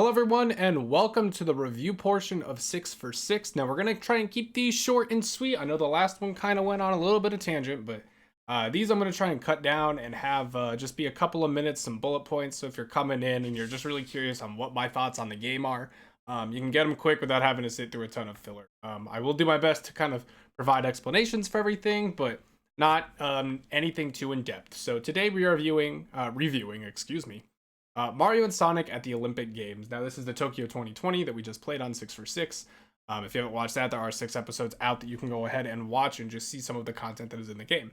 Hello everyone and welcome to the review portion of Sixx for Six. Now we're going to try and keep these short and sweet. I know the last one kind of went on a little bit of tangent, but these I'm going to try and cut down and have just be a couple of minutes, some bullet points. So if you're coming in and you're just really curious on what my thoughts on the game are, you can get them quick without having to sit through a ton of filler. I will do my best to kind of provide explanations for everything, but not anything too in-depth. So today we are reviewing, Mario and Sonic at the Olympic Games. Now, this is the Tokyo 2020 that we just played on Sixx for Six. If you haven't watched that, there are 6 episodes out that you can go ahead and watch and just see some of the content that is in the game.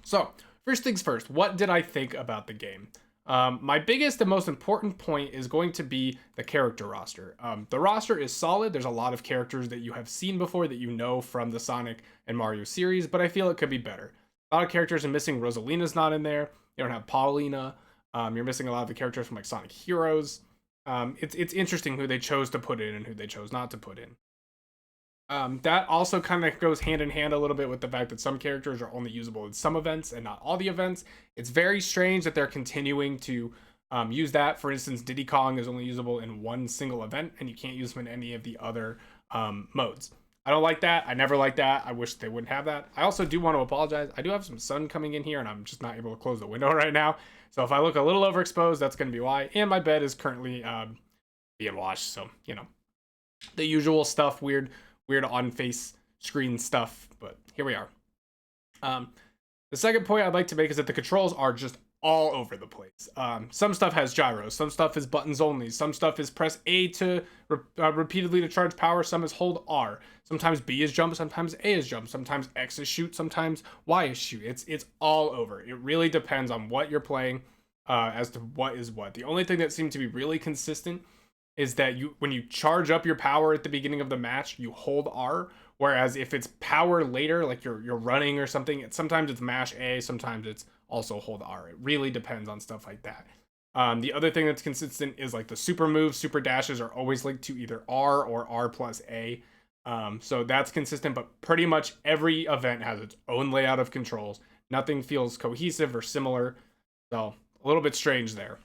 So, first things first, what did I think about the game? My biggest and most important point is going to be the character roster. The roster is solid. There's a lot of characters that you have seen before that you know from the Sonic and Mario series, but I feel it could be better. A lot of characters are missing. Rosalina's not in there. You don't have Paulina. You're missing a lot of the characters from like Sonic Heroes. It's interesting who they chose to put in and who they chose not to put in. That also kind of goes hand in hand a little bit with the fact that some characters are only usable in some events and not all the events. It's very strange that they're continuing to use that. For instance, Diddy Kong is only usable in one single event and you can't use him in any of the other modes. I don't like that. I never liked that. I wish they wouldn't have that. I also do want to apologize. I do have some sun coming in here and I'm just not able to close the window right now. So if I look a little overexposed, that's going to be why. And my bed is currently being washed. So, you know, the usual stuff, weird on face screen stuff. But here we are. The second point I'd like to make is that the controls are just all over the place. Some stuff has gyros, some stuff is buttons only, some stuff is press A to repeatedly to charge power, some is hold R. Sometimes B is jump, sometimes A is jump, sometimes X is shoot, sometimes Y is shoot. It's all over. It really depends on what you're playing as to what is what. The only thing that seemed to be really consistent is that when you charge up your power at the beginning of the match, you hold R. Whereas if it's power later, like you're running or something, sometimes it's mash A, sometimes it's also hold R. It really depends on stuff like that. The other thing that's consistent is like the super moves, super dashes are always linked to either R or R plus A. So that's consistent, but pretty much every event has its own layout of controls. Nothing feels cohesive or similar. So a little bit strange there.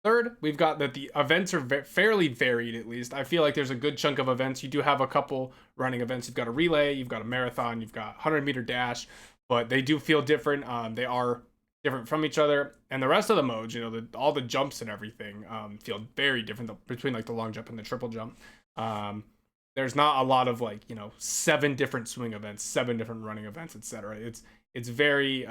Third, we've got that the events are fairly varied, at least. I feel like there's a good chunk of events. You do have a couple running events. You've got a relay, you've got a marathon, you've got 100-meter dash, but they do feel different. They are different from each other. And the rest of the modes, you know, all the jumps and everything feel very different between like the long jump and the triple jump. There's not a lot of like, you know, 7 different swing events, 7 different running events, etc. It's very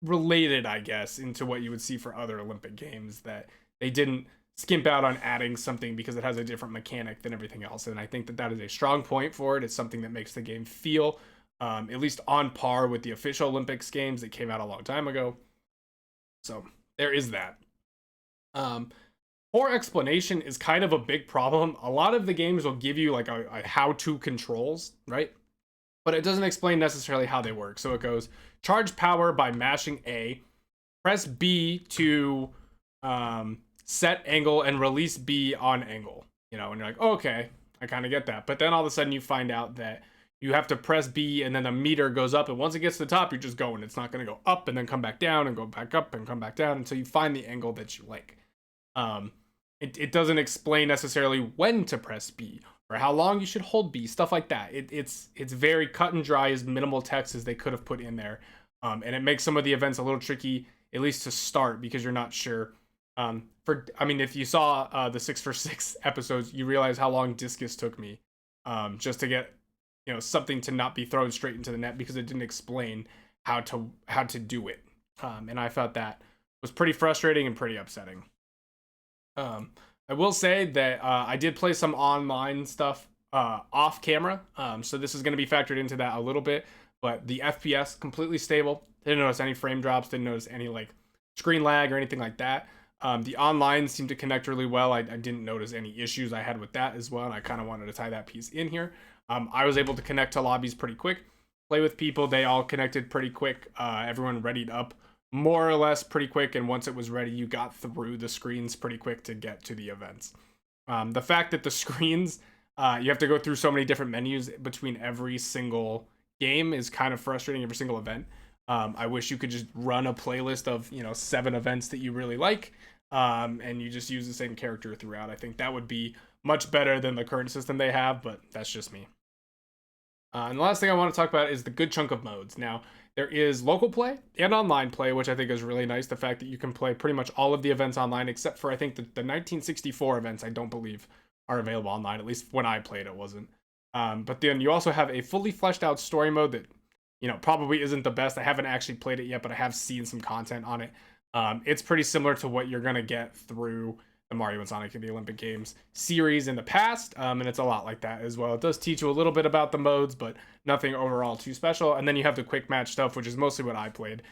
related, I guess, into what you would see for other Olympic games, that they didn't skimp out on adding something because it has a different mechanic than everything else. And I think that is a strong point for it. It's something that makes the game feel at least on par with the official Olympics games that came out a long time ago. So there is that. Poor explanation is kind of a big problem. A lot of the games will give you like a how-to controls, right? But it doesn't explain necessarily how they work. So it goes, charge power by mashing A, press B to set angle and release B on angle. You know, and you're like, oh, okay, I kind of get that. But then all of a sudden you find out that you have to press B and then the meter goes up. And once it gets to the top, you're just going. It's not going to go up and then come back down and go back up and come back down until you find the angle that you like. It doesn't explain necessarily when to press B or how long you should hold B, stuff like that. It's very cut and dry, as minimal text as they could have put in there. And it makes some of the events a little tricky, at least to start, because you're not sure. If you saw the Sixx for Six episodes, you realize how long Discus took me just to get, you know, something to not be thrown straight into the net, because it didn't explain how to do it. And I thought that was pretty frustrating and pretty upsetting. I will say that I did play some online stuff off camera, so this is going to be factored into that a little bit, but the FPS completely stable. Didn't notice any frame drops, didn't notice any like screen lag or anything like that. The online seemed to connect really well. I didn't notice any issues I had with that as well, and I kind of wanted to tie that piece in here. I was able to connect to lobbies pretty quick, play with people, they all connected pretty quick, everyone readied up more or less pretty quick, and once it was ready, you got through the screens pretty quick to get to the events. The fact that the screens, you have to go through so many different menus between every single game is kind of frustrating, every single event. I wish you could just run a playlist of, 7 events that you really like, and you just use the same character throughout. I think that would be much better than the current system they have, but that's just me. And the last thing I want to talk about is the good chunk of modes. Now, there is local play and online play, which I think is really nice. The fact that you can play pretty much all of the events online, except for I think the 1964 events, I don't believe are available online. At least when I played, it wasn't. But then you also have a fully fleshed out story mode that, probably isn't the best. I haven't actually played it yet, but I have seen some content on it. It's pretty similar to what you're going to get through the Mario and Sonic and the Olympic Games series in the past, and it's a lot like that as well. It does teach you a little bit about the modes, but nothing overall too special. And then you have the quick match stuff, which is mostly what I played.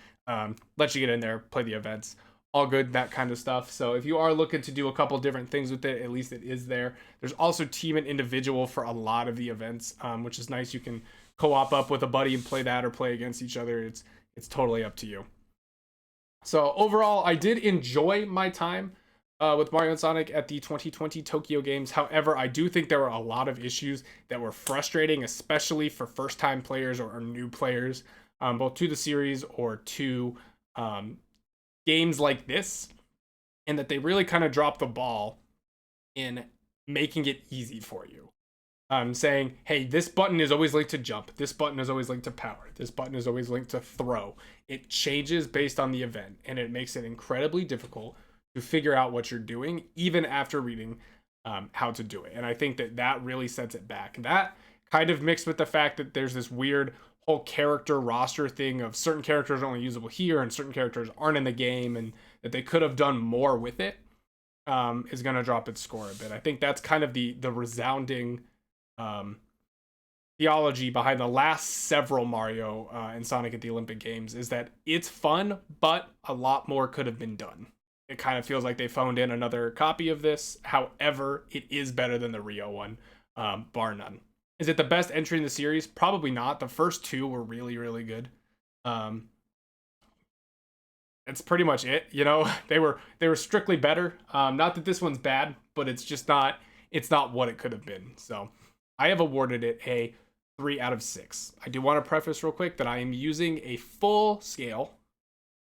Let you get in there, play the events, all good, that kind of stuff. So if you are looking to do a couple different things with it, at least it is there. There's also team and individual for a lot of the events, which is nice. You can co-op up with a buddy and play that or play against each other. It's totally up to you. So overall, I did enjoy my time with Mario and Sonic at the 2020 Tokyo Games. However, I do think there were a lot of issues that were frustrating, especially for first-time players or new players, both to the series or to games like this, and that they really kind of dropped the ball in making it easy for you. Saying, hey, this button is always linked to jump. This button is always linked to power. This button is always linked to throw. It changes based on the event, and it makes it incredibly difficult to figure out what you're doing, even after reading how to do it. And I think that really sets it back. And that kind of mixed with the fact that there's this weird whole character roster thing of certain characters are only usable here and certain characters aren't in the game, and that they could have done more with it, is going to drop its score a bit. I think that's kind of the resounding theology behind the last several Mario and Sonic at the Olympic Games, is that it's fun, but a lot more could have been done. It kind of feels like they phoned in another copy of this. However, it is better than the Rio one, bar none. Is it the best entry in the series? Probably not. The first 2 were really, really good. That's pretty much it. They were strictly better. Not that this one's bad, but it's just not. It's not what it could have been. So I have awarded it a 3 out of 6. I do want to preface real quick that I am using a full scale.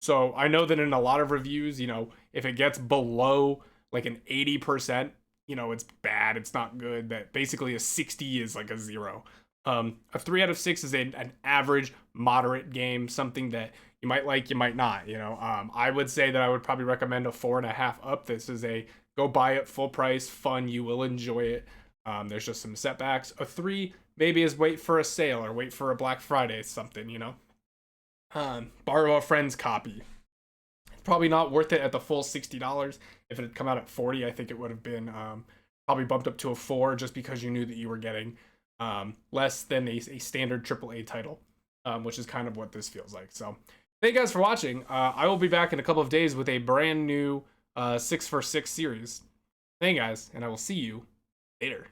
So I know that in a lot of reviews, if it gets below like an 80%, it's bad, it's not good. That basically a 60 is like a 0. A 3 out of 6 is an average, moderate game, something that you might like, you might not. I would say that I would probably recommend a 4.5 up. This is a go buy it, full price, fun. You will enjoy it. There's just some setbacks. A 3 maybe is wait for a sale or wait for a Black Friday something. Borrow a friend's copy. It's probably not worth it at the full $60. If it had come out at 40, I think it would have been probably bumped up to a 4, just because you knew that you were getting less than a standard AAA title, which is kind of what this feels like. So thank you guys for watching. I will be back in a couple of days with a brand new Sixx for Sixx series. Thank you guys, and I will see you later.